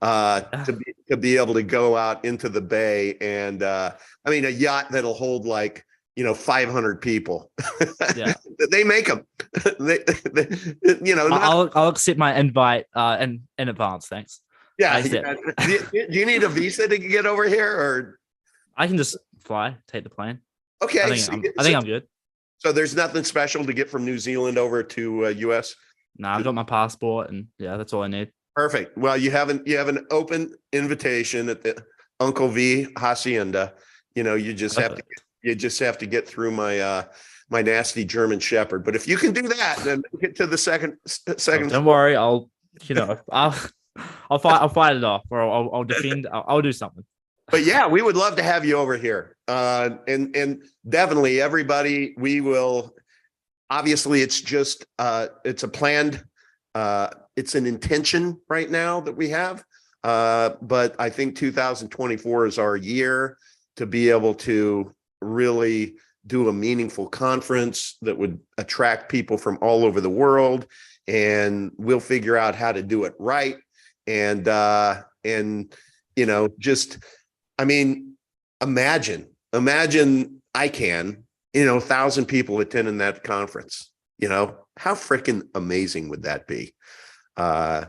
S1: to be able to go out into the bay. And a yacht that'll hold 500 people.
S2: Yeah.
S1: They make them.
S2: I'll accept my invite in advance. Thanks.
S1: Yeah. Do you need a visa to get over here, or
S2: I can just fly, take the plane.
S1: okay?
S2: I think I'm good.
S1: So there's nothing special to get from New Zealand over to US.
S2: Nah, I've got my passport, and yeah, that's all I need.
S1: Perfect. Well, you have an open invitation at the Uncle V Hacienda. You just have to get through my my nasty German Shepherd. But if you can do that, then get to the second.
S2: Don't worry, I'll fight it off, or I'll defend. I'll do something.
S1: But yeah, we would love to have you over here. And definitely everybody, we will. Obviously, it's just it's a planned, it's an intention right now that we have. But I think 2024 is our year to be able to really do a meaningful conference that would attract people from all over the world, and we'll figure out how to do it right. And imagine I can, 1,000 people attending that conference. How freaking amazing would that be? And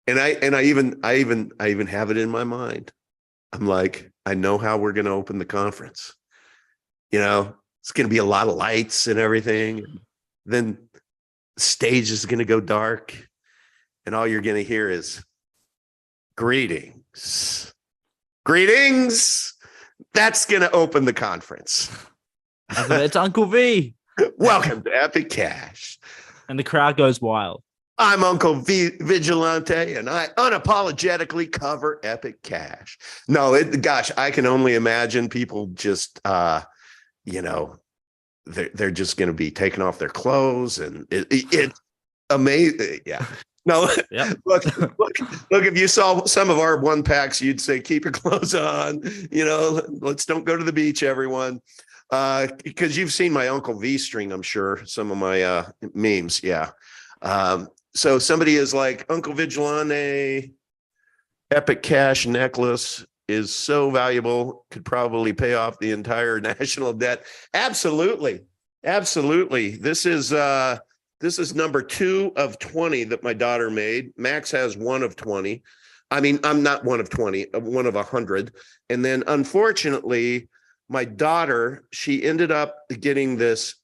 S1: I even have it in my mind. I'm like, I know how we're going to open the conference. It's going to be a lot of lights and everything. Then the stage is going to go dark, and all you're going to hear is greetings. That's going to open the conference.
S2: It's Uncle V.
S1: Welcome to Epic Cash.
S2: And the crowd goes wild.
S1: I'm Uncle V Vigilante, and I unapologetically cover Epic Cash. No, gosh, I can only imagine people just, they're just going to be taking off their clothes, and it's amazing. Yeah. No,
S2: Yep.
S1: look, look, if you saw some of our one packs, you'd say, keep your clothes on, let's don't go to the beach, everyone. Because you've seen my Uncle V string, I'm sure, some of my memes. Yeah. So somebody is like, Uncle Vigilante Epic Cash necklace is so valuable, could probably pay off the entire national debt. Absolutely. Absolutely. This is number 2 of 20 that my daughter made. Max has 1 of 20. I mean, I'm not 1 of 20, 1 of 100. And then unfortunately, my daughter, she ended up getting this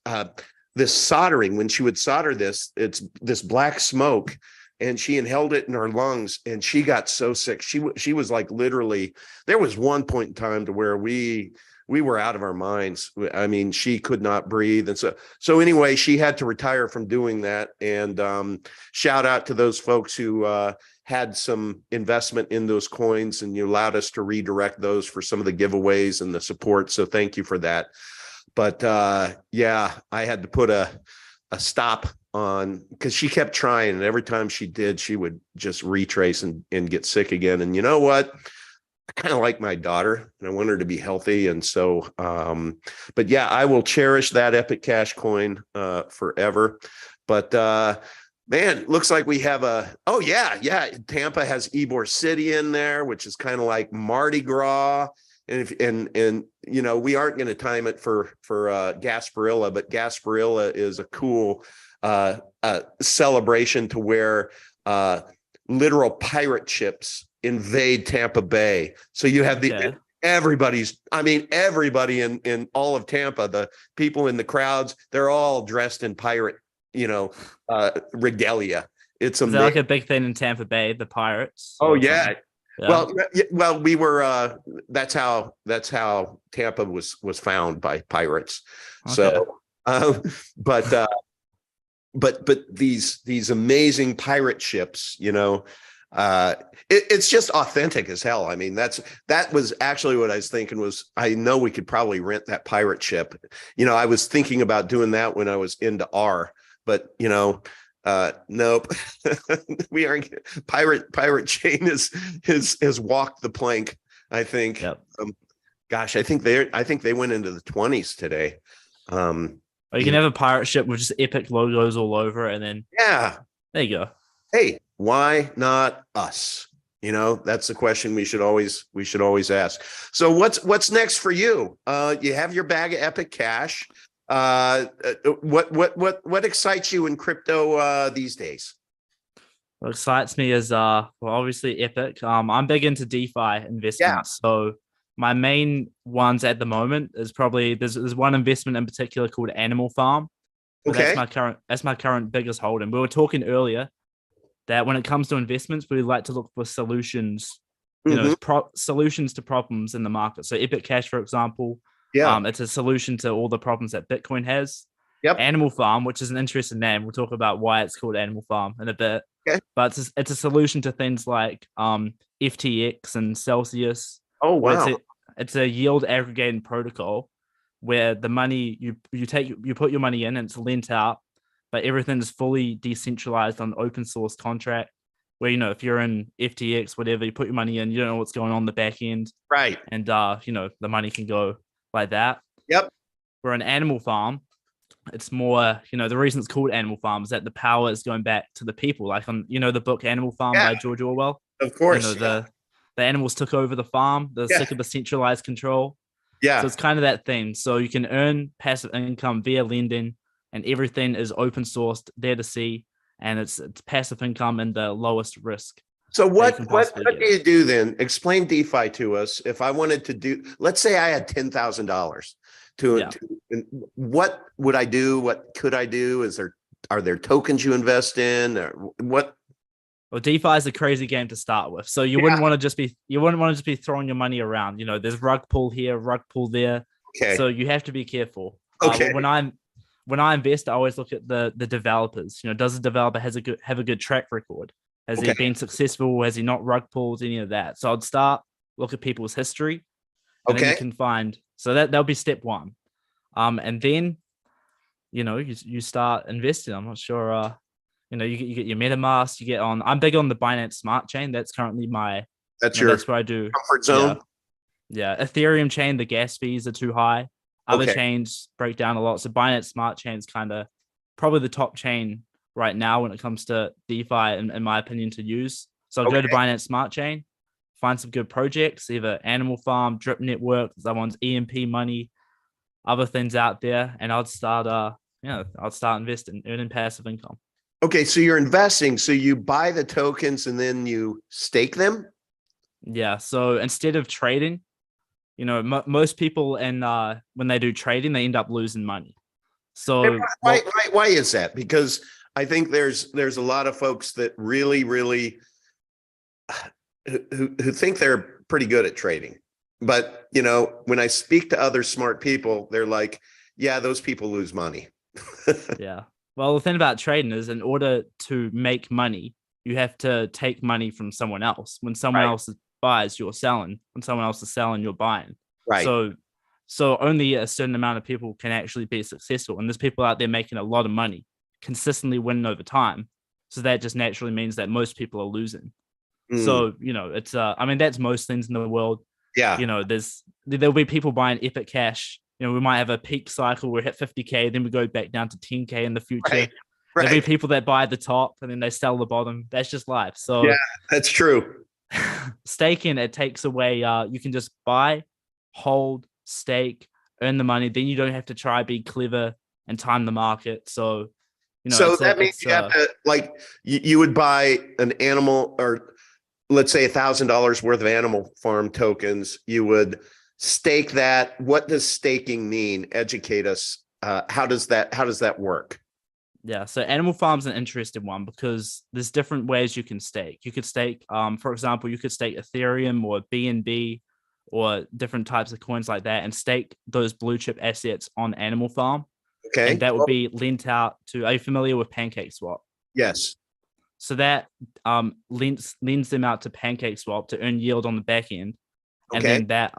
S1: soldering. When she would solder this, it's this black smoke, and she inhaled it in her lungs, and she got so sick. She was like, literally, there was one point in time to where we were out of our minds. I mean, she could not breathe. And so anyway, she had to retire from doing that. And shout out to those folks who had some investment in those coins, and you allowed us to redirect those for some of the giveaways and the support. So thank you for that. But yeah, I had to put a stop on, because she kept trying, and every time she did, she would just retrace and get sick again. And you know what? I kind of like my daughter, and I want her to be healthy. And so, but yeah, I will cherish that Epic Cash coin forever. But man, looks like we have oh yeah. Tampa has Ybor City in there, which is kind of like Mardi Gras. And we aren't going to time it for Gasparilla, but Gasparilla is a cool celebration to where literal pirate ships invade Tampa Bay. So you have everybody in all of Tampa, the people in the crowds, they're all dressed in pirate, regalia. It's amazing.
S2: Is that like a big thing in Tampa Bay, the pirates?
S1: Oh yeah.
S2: Yeah.
S1: Well, we were. That's how Tampa was found, by pirates. Okay. So, but these amazing pirate ships, it's just authentic as hell. I mean, that was actually what I was thinking was, I know we could probably rent that pirate ship. I was thinking about doing that when I was into R, but nope. We aren't. Pirate Chain has walked the plank, I think.
S2: Yep.
S1: Gosh, I think they went into the 20s today.
S2: Or you can have a pirate ship with just epic logos all over it, and then there you go.
S1: Hey, why not us? That's the question we should always ask. So what's next for you? You have your bag of Epic Cash. What excites you in crypto these days?
S2: What excites me is obviously Epic. I'm big into DeFi investments. Yeah. So my main ones at the moment is probably there's one investment in particular called Animal Farm. Okay. That's my current biggest holding. We were talking earlier that when it comes to investments, we like to look for solutions, solutions to problems in the market. So Epic Cash, for example, it's a solution to all the problems that Bitcoin has. Yep. Animal Farm, which is an interesting name. We'll talk about why it's called Animal Farm in a bit. Okay. But it's a solution to things like FTX and Celsius. Oh wow! It's a yield aggregating protocol where the money you put your money in and it's lent out, but everything is fully decentralized on open source contract. Where if you're in FTX, whatever, you put your money in, you don't know what's going on the back end, right? And the money can go like that. Yep. We're an Animal Farm. It's more, the reason it's called Animal Farm is that the power is going back to the people. Like on, the book Animal Farm by George Orwell. Of course. The animals took over the farm. They're sick of the centralized control. Yeah. So it's kind of that thing. So you can earn passive income via lending, and everything is open sourced, there to see, and it's passive income and the lowest risk. So what do you do then? Explain DeFi to us. If I wanted to do, let's say I had $10,000 what would I do? What could I do? Are there tokens you invest in, or what? Well, DeFi is a crazy game to start with. So you wouldn't want to just be throwing your money around. There's rug pull here, rug pull there. Okay. So you have to be careful. Okay. When I invest, I always look at the developers. Does the developer have a good track record? Has he been successful? Has he not rug pulled any of that? So I'd look at people's history, and then you can find. So that'll be step one, and then you start investing. I'm not sure. you get your MetaMask, you get on. I'm big on the Binance Smart Chain. That's currently
S1: That's your
S2: that's where I do
S1: comfort zone.
S2: Yeah. Ethereum chain, the gas fees are too high. Other chains break down a lot. So Binance Smart Chain is kind of probably the top chain right now when it comes to DeFi, in my opinion, to use. So I'll go to Binance Smart Chain, find some good projects, either Animal Farm, Drip Network, that one's EMP Money, other things out there, and I'll start investing, earning passive income.
S1: Okay, so you're investing. So you buy the tokens and then you stake them?
S2: Yeah. So instead of trading, most people when they do trading, they end up losing money. So
S1: why is that? Because I think there's a lot of folks that really who think they're pretty good at trading. But, when I speak to other smart people, they're like, yeah, those people lose money.
S2: Yeah. Well, the thing about trading is, in order to make money, you have to take money from someone else. When someone else buys, you're selling. When someone else is selling, you're buying.
S1: Right.
S2: So only a certain amount of people can actually be successful. And there's people out there making a lot of money, consistently winning over time. So that just naturally means that most people are losing. So, it's that's most things in the world.
S1: Yeah.
S2: There'll be people buying epic cash. We might have a peak cycle, we hit 50K, then we go back down to 10K in the future.
S1: Right.
S2: There'll be people that buy the top and then they sell the bottom. That's just life. So
S1: yeah, that's true.
S2: Staking, it takes away, you can just buy, hold, stake, earn the money. Then you don't have to try be clever and time the market. So,
S1: so that means you have to, like, you would buy an animal, or let's say $1,000 worth of Animal Farm tokens. You would stake that. What does staking mean? Educate us. How does that work?
S2: Yeah, so Animal Farm's an interesting one because there's different ways you can stake. You could stake, for example, you could stake Ethereum or BNB or different types of coins like that, and stake those blue chip assets on Animal Farm.
S1: Okay.
S2: And that would be lent out to. Are you familiar with PancakeSwap?
S1: Yes.
S2: So that lends them out to PancakeSwap to earn yield on the back end, and then that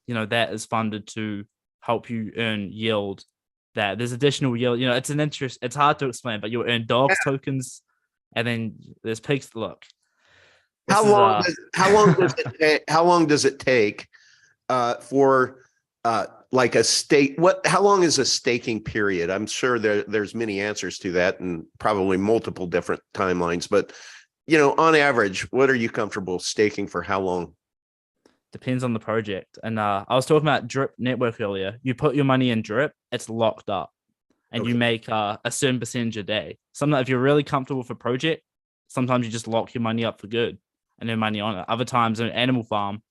S2: that is funded to help you earn yield. That there's additional yield. It's an interest. It's hard to explain, but you'll earn dogs tokens, and then there's pigs. Look,
S1: how long does it take for like a stake? How long is a staking period? I'm sure there's many answers to that, and probably multiple different timelines. But on average, what are you comfortable staking for? How long?
S2: Depends on the project. And I was talking about Drip Network earlier. You put your money in Drip, it's locked up, and you make a certain percentage a day. Sometimes, if you're really comfortable with a project, sometimes you just lock your money up for good and earn money on it. Other times, in Animal Farm,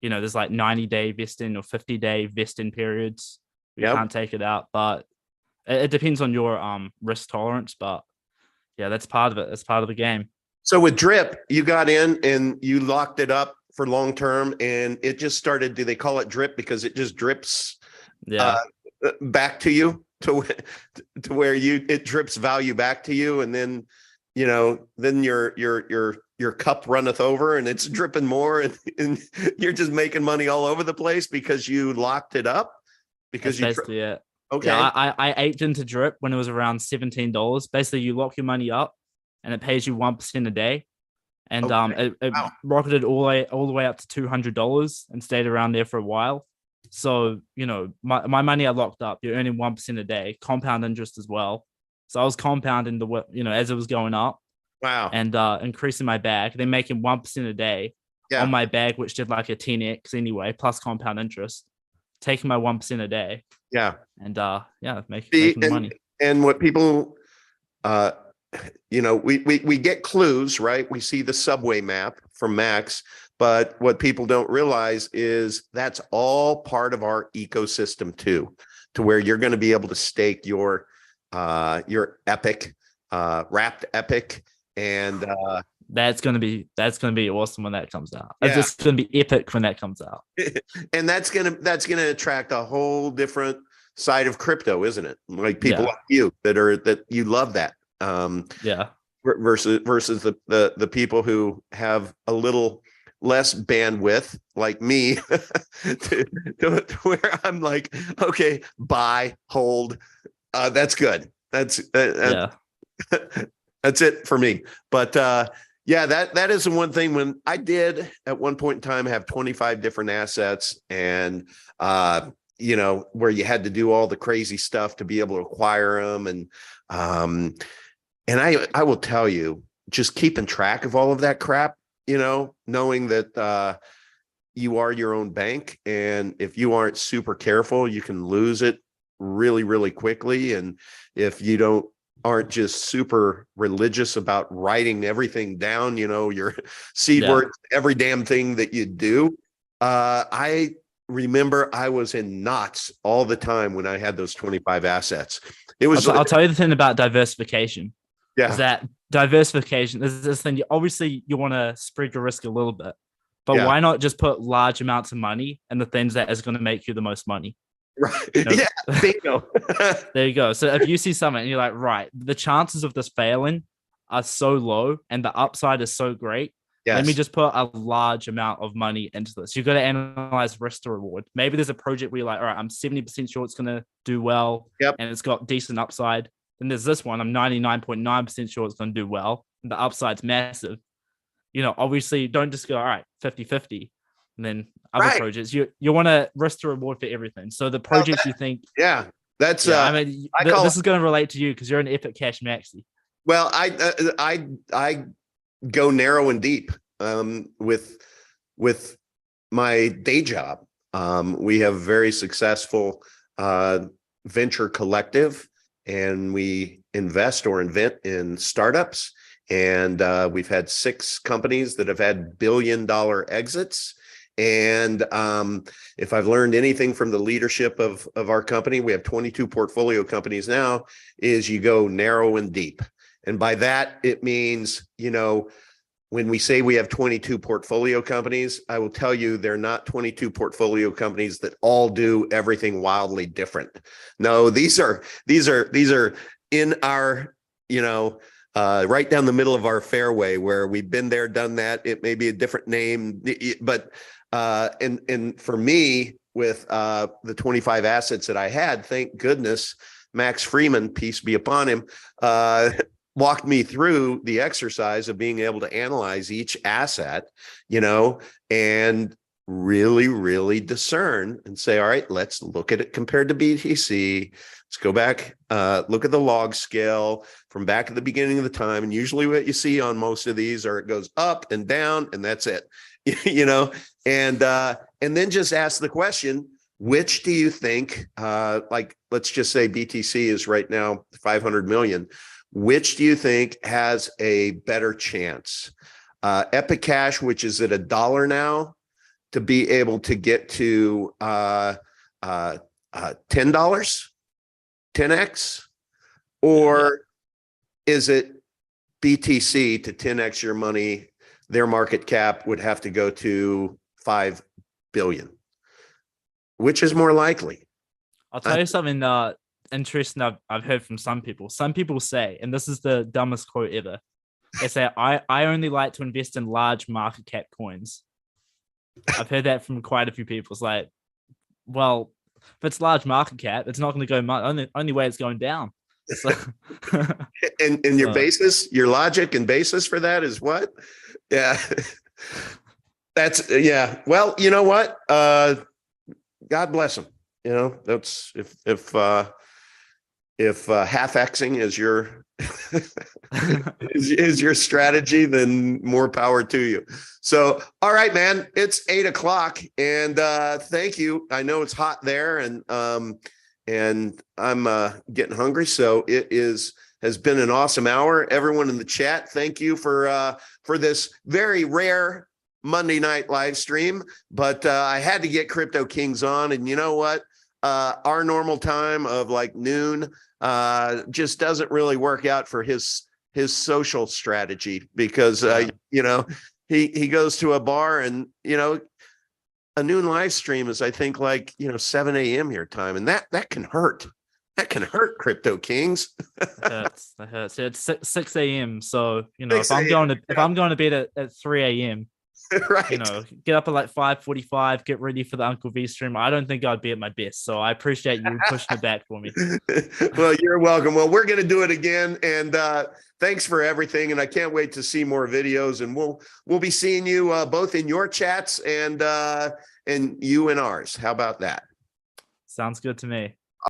S2: there's like 90-day vesting or 50-day vesting periods. You can't take it out, but it depends on your risk tolerance. But yeah, that's part of it. That's part of the game.
S1: So with Drip, you got in and you locked it up for long term, and it just started. Do they call it drip because it just drips back to you to where it drips value back to you, and then then your cup runneth over and it's dripping more, and you're just making money all over the place because you locked it up? Because
S2: that's basically it.
S1: Okay.
S2: Yeah, I aped into Drip when it was around $17. Basically, you lock your money up and it pays you 1% a day. And it rocketed all the way up to $200 and stayed around there for a while. So, my money I locked up, you're earning 1% a day, compound interest as well. So I was compounding as it was going up.
S1: Wow.
S2: And increasing my bag, then making 1% a day on my bag, which did like a 10x anyway, plus compound interest, taking my 1% a day.
S1: Yeah.
S2: And making the money.
S1: And what people we get clues, right? We see the subway map from Max, but what people don't realize is that's all part of our ecosystem too, to where you're going to be able to stake your epic, wrapped epic, and
S2: that's gonna be awesome when that comes out. It's just gonna be epic when that comes out.
S1: And that's gonna attract a whole different side of crypto, isn't it? Like people like you that you love that. Versus the people who have a little less bandwidth like me to where I'm like, okay, buy, hold, that's good. That's That's it for me. But yeah, that is the one thing. When I did at one point in time have 25 different assets, and where you had to do all the crazy stuff to be able to acquire them, and I will tell you, just keeping track of all of that crap, knowing that you are your own bank, and if you aren't super careful, you can lose it really, really quickly. And if you aren't just super religious about writing everything down, your seed words, every damn thing that you do. I remember I was in knots all the time when I had those 25 assets. It was.
S2: I'll tell you the thing about diversification.
S1: Yeah.
S2: Is that diversification? There's this thing. Obviously, you want to spread your risk a little bit, but why not just put large amounts of money in the things that is going to make you the most money?
S1: Right. Yeah. Bingo.
S2: There you go. So if you see something and you're like, right, the chances of this failing are so low and the upside is so great. Let me just put a large amount of money into this. You've got to analyze risk to reward. Maybe there's a project where you're like, all right, I'm 70% sure it's going to do well. And it's got decent upside. Then there's this one, I'm 99.9% sure it's going to do well. And the upside's massive. Obviously don't just go, all right, 50-50. And then other projects, you want to risk to reward for everything. So the projects you think,
S1: that's
S2: this is going to relate to you because you're an epic cash maxi.
S1: Well, I go narrow and deep with my day job. We have very successful venture collective, and we invest or invent in startups. And we've had 6 companies that have had billion-dollar exits. And if I've learned anything from the leadership of our company, we have 22 portfolio companies now, is you go narrow and deep. And by that, it means, when we say we have 22 portfolio companies, I will tell you they're not 22 portfolio companies that all do everything wildly different. No, these are in our, right down the middle of our fairway, where we've been there, done that. It may be a different name, but and for me, with the 25 assets that I had, thank goodness, Max Freeman, peace be upon him, walked me through the exercise of being able to analyze each asset, and really, really discern and say, all right, let's look at it compared to BTC. Let's go back, look at the log scale from back at the beginning of the time. And usually what you see on most of these are it goes up and down, and that's it, and then just ask the question, which do you think, let's just say BTC is right now 500 million. Which do you think has a better chance? Epic Cash, which is at $1 now, to be able to get to $10, 10x, or is it BTC to 10x your money? Their market cap would have to go to 5 billion. Which is more likely?
S2: I'll tell you something interesting I've heard from some people. Some people say, and this is the dumbest quote ever, they say, I only like to invest in large market cap coins. I've heard that from quite a few people. It's like, well, if it's large market cap, it's not going to go much. Only way it's going down. So,
S1: and your basis, your logic and basis for that is what? Yeah. That's, yeah. Well, you know what? God bless them. That's if half Xing is your is your strategy, then more power to you. So, all right, man, it's 8:00, and thank you. I know it's hot there, and I'm getting hungry. So has been an awesome hour. Everyone in the chat, thank you for this very rare Monday night live stream. But I had to get Crypto Kingz on, and you know what? Our normal time of like noon just doesn't really work out for his social strategy, because he goes to a bar, and a noon live stream is, I think, like 7 a.m. your time, and that can hurt. That can hurt, Crypto Kingz.
S2: That hurts. It's 6 a.m. So if I'm going to bed at 3 a.m.,
S1: Right.
S2: you know, get up at like 5:45, get ready for the Uncle V stream. I don't think I'd be at my best. So I appreciate you pushing it back for me.
S1: Well, you're welcome. Well, we're going to do it again. And thanks for everything. And I can't wait to see more videos. And we'll be seeing you both in your chats and you in ours. How about that?
S2: Sounds good to me.